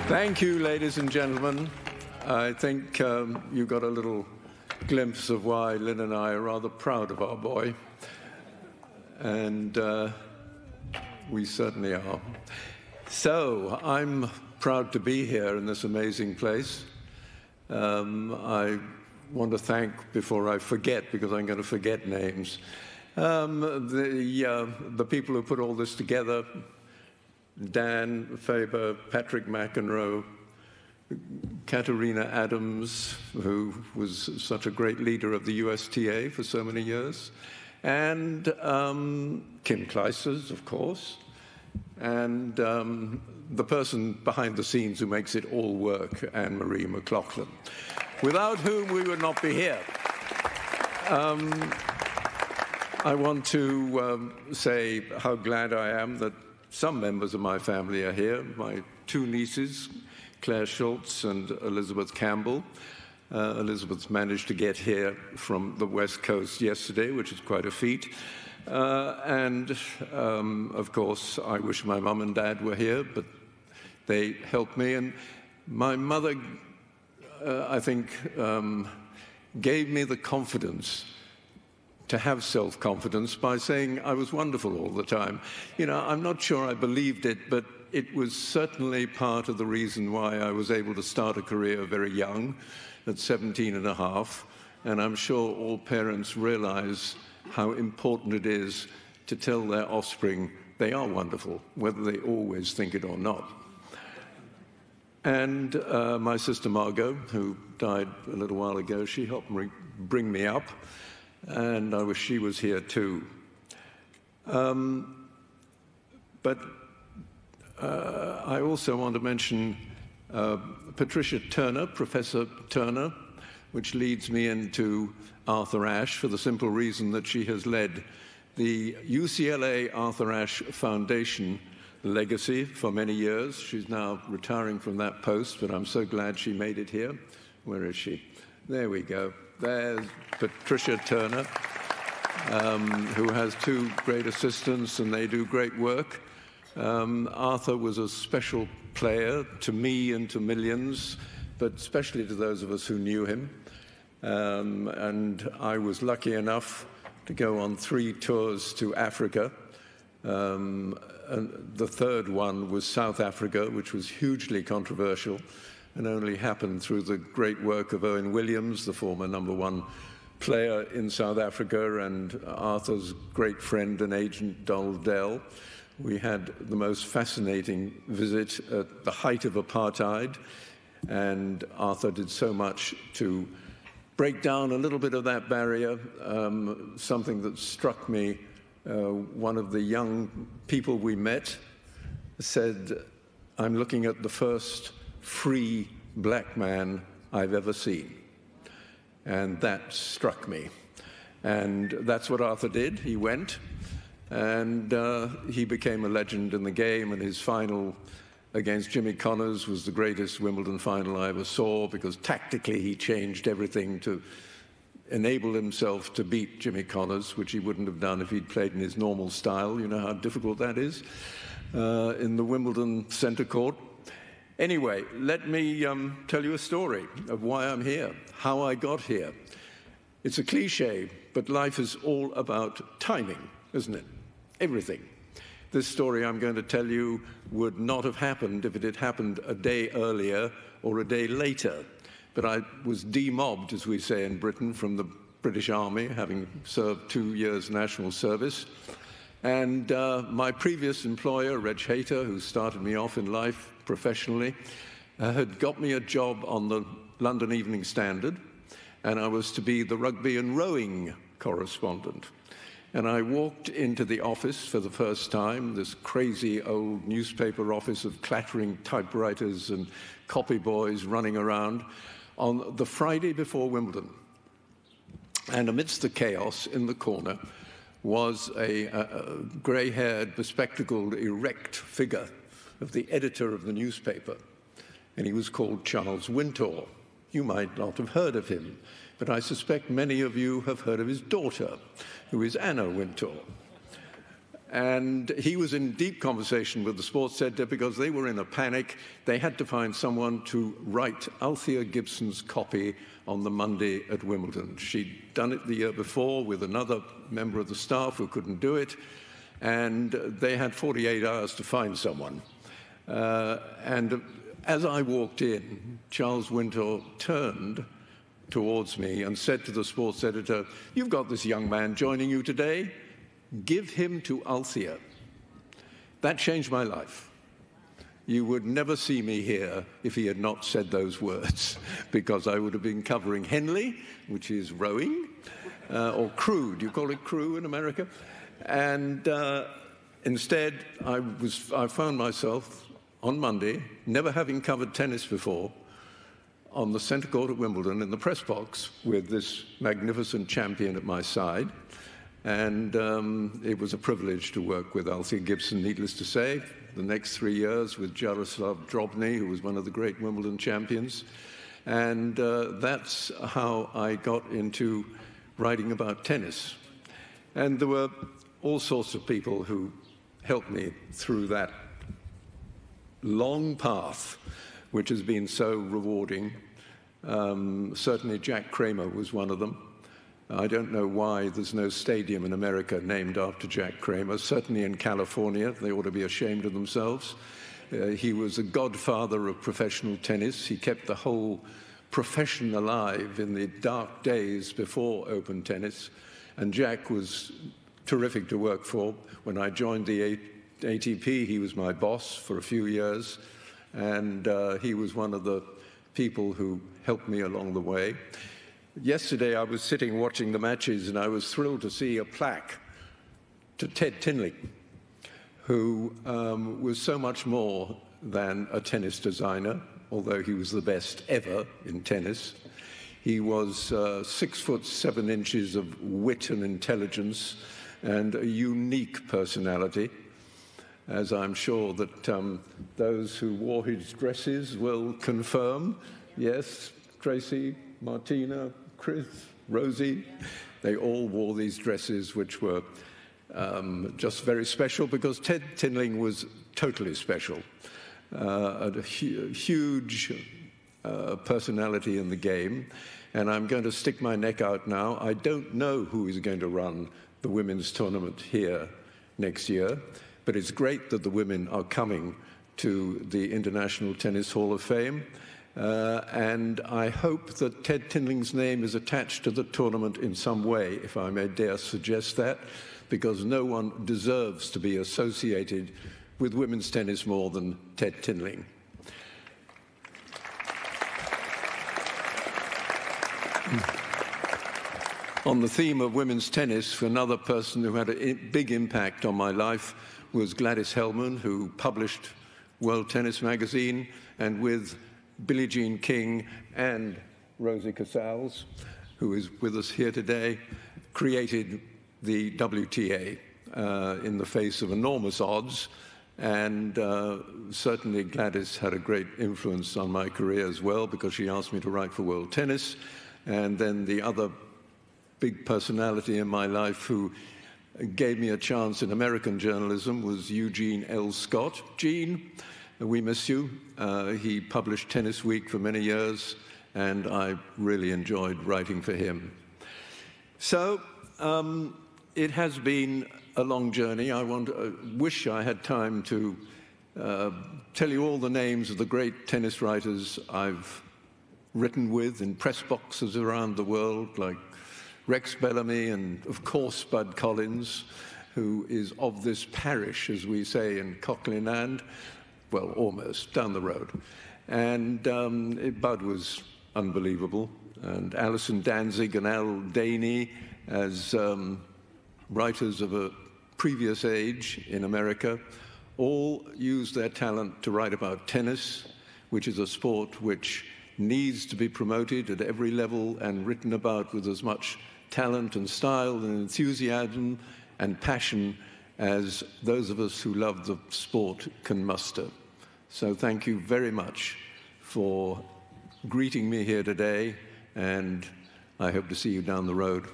Thank you, ladies and gentlemen. I think you got a little glimpse of why Lynn and I are rather proud of our boy. And we certainly are. So I'm proud to be here in this amazing place. I want to thank, before I forget, because I'm going to forget names, the people who put all this together: Dan Faber, Patrick McEnroe, Katerina Adams, who was such a great leader of the USTA for so many years, and Kim Clijsters, of course, and the person behind the scenes who makes it all work, Anne-Marie McLaughlin, without whom we would not be here. I want to say how glad I am that some members of my family are here. My two nieces, Claire Schultz and Elizabeth Campbell. Elizabeth's managed to get here from the West Coast yesterday, which is quite a feat. Of course, I wish my mum and dad were here, but they helped me. And my mother, I think, gave me the confidence to have self-confidence by saying I was wonderful all the time. You know, I'm not sure I believed it, but it was certainly part of the reason why I was able to start a career very young, at 17 and a half. And I'm sure all parents realize how important it is to tell their offspring they are wonderful, whether they always think it or not. And my sister Margot, who died a little while ago, she helped bring me up. And I wish she was here too. But I also want to mention Patricia Turner, Professor Turner, which leads me into Arthur Ashe for the simple reason that she has led the UCLA Arthur Ashe Foundation legacy for many years. She's now retiring from that post, but I'm so glad she made it here. Where is she? There we go. There's Patricia Turner, who has two great assistants, and they do great work. Arthur was a special player to me and to millions, but especially to those of us who knew him. And I was lucky enough to go on 3 tours to Africa. And the third one was South Africa, which was hugely controversial, and only happened through the great work of Owen Williams, the former #1 player in South Africa, and Arthur's great friend and agent, Donald Dell. We had the most fascinating visit at the height of apartheid, and Arthur did so much to break down a little bit of that barrier. Something that struck me, one of the young people we met said, "I'm looking at the first free black man I've ever seen." And that struck me. And that's what Arthur did. He went, and he became a legend in the game, and his final against Jimmy Connors was the greatest Wimbledon final I ever saw, because tactically he changed everything to enable himself to beat Jimmy Connors, which he wouldn't have done if he'd played in his normal style. You know how difficult that is in the Wimbledon center court. Anyway, let me tell you a story of why I'm here, how I got here. It's a cliche, but life is all about timing, isn't it? Everything. This story I'm going to tell you would not have happened if it had happened a day earlier or a day later. But I was demobbed, as we say in Britain, from the British Army, having served 2 years national service. And my previous employer, Reg Hayter, who started me off in life professionally, had got me a job on the London Evening Standard, and I was to be the rugby and rowing correspondent. And I walked into the office for the first time, this crazy old newspaper office of clattering typewriters and copy boys running around, on the Friday before Wimbledon. And amidst the chaos in the corner was a grey-haired, bespectacled, erect figure of the editor of the newspaper. And he was called Charles Wintour. You might not have heard of him, but I suspect many of you have heard of his daughter, who is Anna Wintour. And he was in deep conversation with the sports editor because they were in a panic. They had to find someone to write Althea Gibson's copy on the Monday at Wimbledon. She'd done it the year before with another member of the staff who couldn't do it, and they had 48 hours to find someone. And as I walked in, Charles Wintour turned towards me and said to the sports editor, "You've got this young man joining you today. Give him to Althea." That changed my life. You would never see me here if he had not said those words, because I would have been covering Henley, which is rowing, or crew. Do you call it crew in America? And instead, I found myself on Monday, never having covered tennis before, on the centre court at Wimbledon in the press box with this magnificent champion at my side. And it was a privilege to work with Althea Gibson, needless to say. The next 3 years with Jaroslav Drobny, who was one of the great Wimbledon champions. And that's how I got into writing about tennis. And there were all sorts of people who helped me through that long path, which has been so rewarding. Certainly Jack Kramer was one of them. I don't know why there's no stadium in America named after Jack Kramer. Certainly in California, they ought to be ashamed of themselves. He was a godfather of professional tennis. He kept the whole profession alive in the dark days before open tennis. And Jack was terrific to work for. When I joined the ATP, he was my boss for a few years. And he was one of the people who helped me along the way. Yesterday, I was sitting watching the matches, and I was thrilled to see a plaque to Ted Tinling, who was so much more than a tennis designer, although he was the best ever in tennis. He was 6'7" of wit and intelligence and a unique personality, as I'm sure that those who wore his dresses will confirm. Yes, Tracy, Martina, Chris, Rosie, they all wore these dresses, which were just very special, because Ted Tinling was totally special. A huge personality in the game. And I'm going to stick my neck out now. I don't know who is going to run the women's tournament here next year, but it's great that the women are coming to the International Tennis Hall of Fame. And I hope that Ted Tinling's name is attached to the tournament in some way, if I may dare suggest that, because no one deserves to be associated with women's tennis more than Ted Tinling. On the theme of women's tennis, another person who had a big impact on my life was Gladys Hellman, who published World Tennis Magazine, and with Billie Jean King and Rosie Casals, who is with us here today, created the WTA in the face of enormous odds. And certainly Gladys had a great influence on my career as well, because she asked me to write for World Tennis. And then the other big personality in my life who gave me a chance in American journalism was Eugene L. Scott. Gene, we miss you. He published Tennis Week for many years, and I really enjoyed writing for him. So it has been a long journey. I wish I had time to tell you all the names of the great tennis writers I've written with in press boxes around the world, like Rex Bellamy and, of course, Bud Collins, who is of this parish, as we say in Cockney land. Well, almost, down the road. And Bud was unbelievable. And Alison Danzig and Al Daney, as writers of a previous age in America, all used their talent to write about tennis, which is a sport which needs to be promoted at every level and written about with as much talent and style and enthusiasm and passion as those of us who love the sport can muster. So thank you very much for greeting me here today, and I hope to see you down the road.